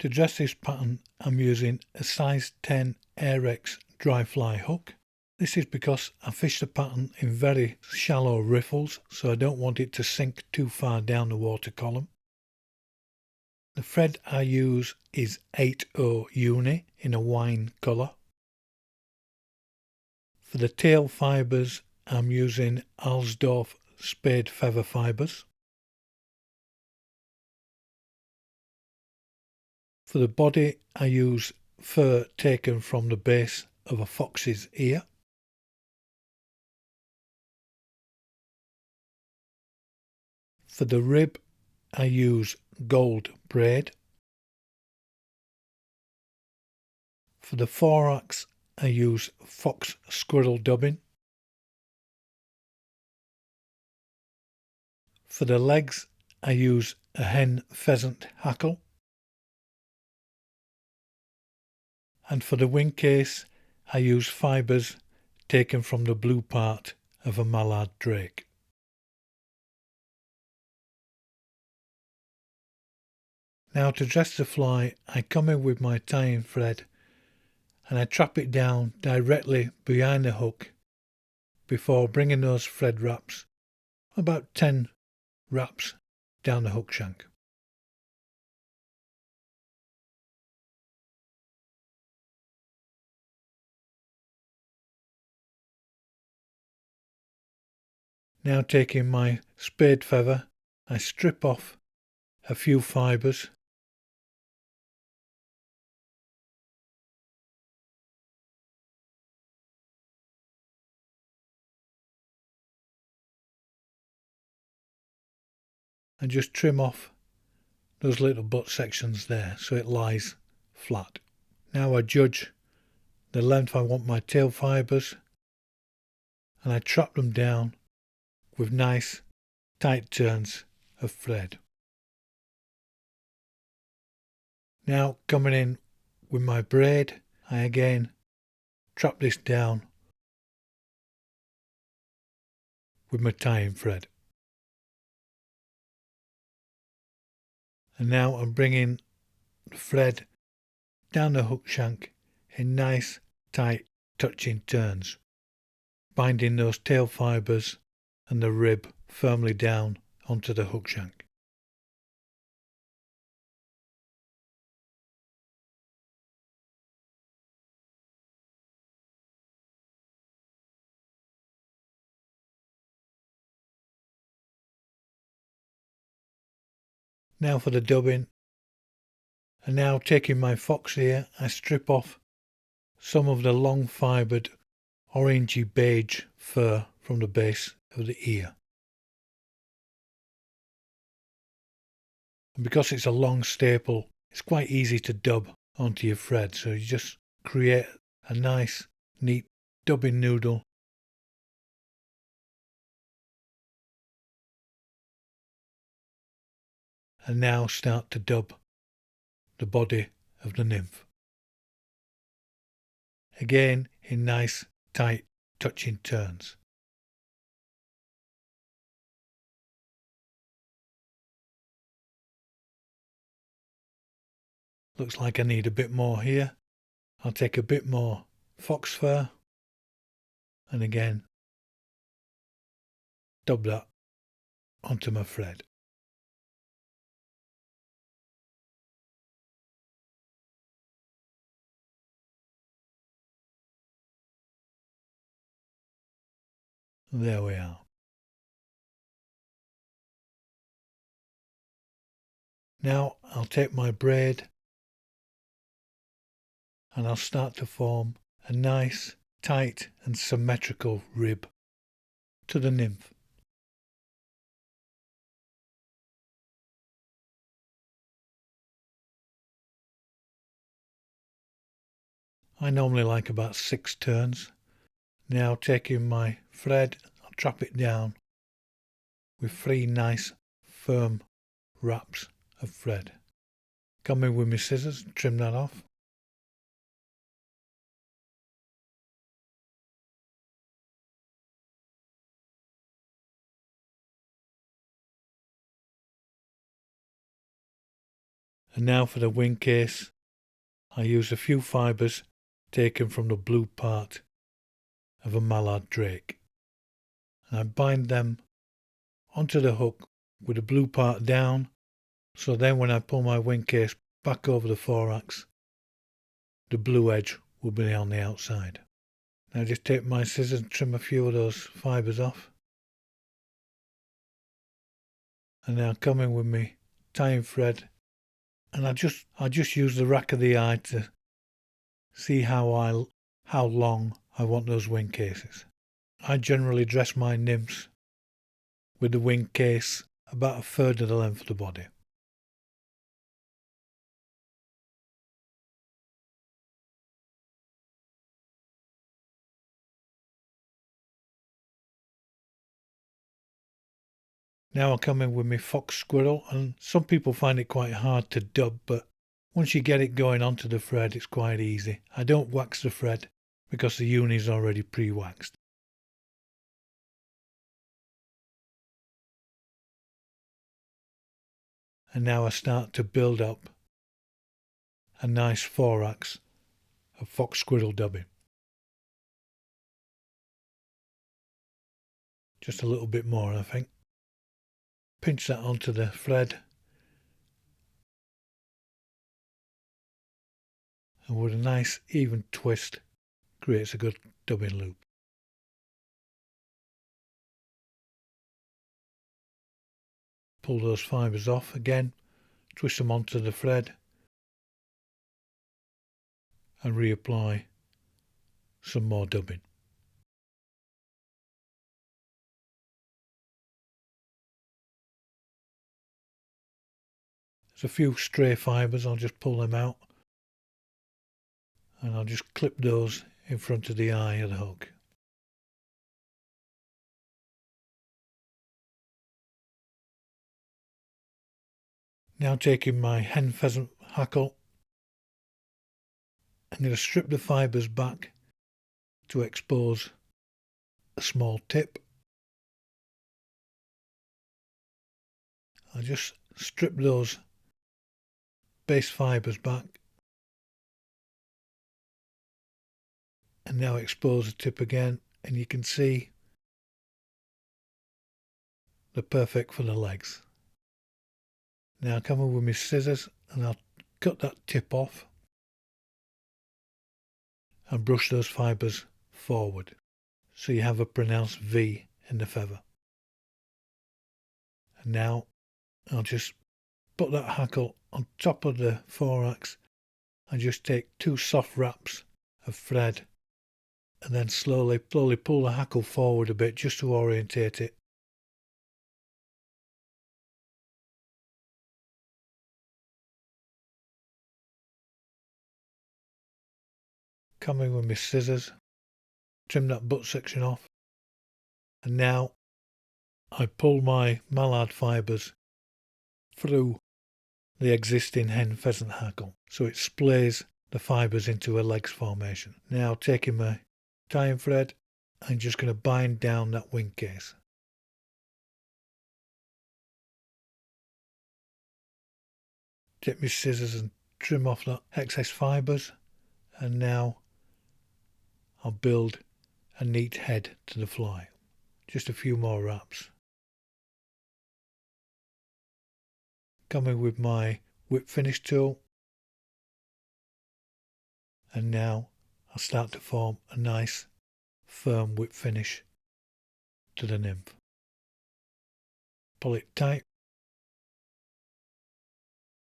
To dress this pattern, I'm using a size 10 Airex dry fly hook. This is because I fish the pattern in very shallow riffles, so I don't want it to sink too far down the water column. The thread I use is 8/0 uni in a wine colour. For the tail fibres, I'm using Alsdorf spade feather fibres. For the body, I use fur taken from the base of a fox's ear. For the rib, I use gold braid. For the thorax, I use fox squirrel dubbing. For the legs, I use a hen pheasant hackle. And for the wing case, I use fibres taken from the blue part of a mallard drake. Now to dress the fly, I come in with my tying thread and I trap it down directly behind the hook before bringing those thread wraps, about 10 wraps, down the hook shank. Now taking my spade feather, I strip off a few fibres and just trim off those little butt sections there so it lies flat. Now I judge the length I want my tail fibres and I trap them down with nice tight turns of thread. Now coming in with my braid, I again trap this down with my tying thread. And now I'm bringing the thread down the hook shank in nice tight touching turns, binding those tail fibres and the rib firmly down onto the hook shank. Now for the dubbing, and now taking my fox ear, I strip off some of the long fibred orangey beige fur from the base of the ear. And because it's a long staple, it's quite easy to dub onto your thread, so you just create a nice neat dubbing noodle. And now start to dub the body of the nymph. Again in nice tight touching turns. Looks like I need a bit more here. I'll take a bit more fox fur and again dub that onto my thread. There we are. Now I'll take my braid and I'll start to form a nice, tight and symmetrical rib to the nymph. I normally like about 6 turns. Now taking my thread, I'll trap it down with 3 nice firm wraps of thread. Come in with my scissors and trim that off. And now for the wing case, I use a few fibres taken from the blue part of a mallard drake. And I bind them onto the hook with the blue part down, so then when I pull my wing case back over the thorax, the blue edge will be on the outside. Now just take my scissors and trim a few of those fibres off. And now come in with me tying thread, and I just use the rack of the eye to see how long I want those wing cases. I generally dress my nymphs with the wing case about a third of the length of the body. Now I'll come in with my fox squirrel, and some people find it quite hard to dub, but once you get it going onto the thread, it's quite easy. I don't wax the thread because the uni is already pre-waxed. And now I start to build up a nice thorax of fox squirrel dubbing. Just a little bit more, I think. Pinch that onto the thread, and with a nice even twist creates a good dubbing loop. Pull those fibres off again, twist them onto the thread and reapply some more dubbing. There's a few stray fibres, I'll just pull them out and I'll just clip those in front of the eye of the hook. Now taking my hen pheasant hackle, I'm going to strip the fibres back to expose a small tip. I'll just strip those base fibres back and now expose the tip again, and you can see they're perfect for the legs. Now come in with my scissors and I'll cut that tip off and brush those fibres forward so you have a pronounced V in the feather. And now I'll just put that hackle on top of the thorax and just take 2 soft wraps of thread and then slowly pull the hackle forward a bit just to orientate it. Come in with my scissors, trim that butt section off, and now I pull my mallard fibres through the existing hen pheasant hackle so it splays the fibres into a legs formation. Now taking my tying thread, I'm just going to bind down that wing case. Take my scissors and trim off that excess fibres, and now I'll build a neat head to the fly. Just a few more wraps. Coming with my whip finish tool, and now I'll start to form a nice firm whip finish to the nymph. Pull it tight,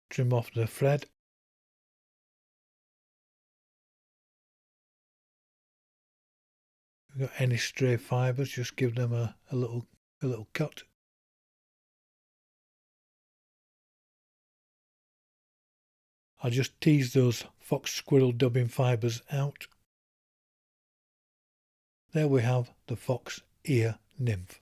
trim off the thread, if you've got any stray fibres, just give them a little cut. I'll just tease those fox squirrel dubbing fibres out. There we have the Fox Ear Nymph.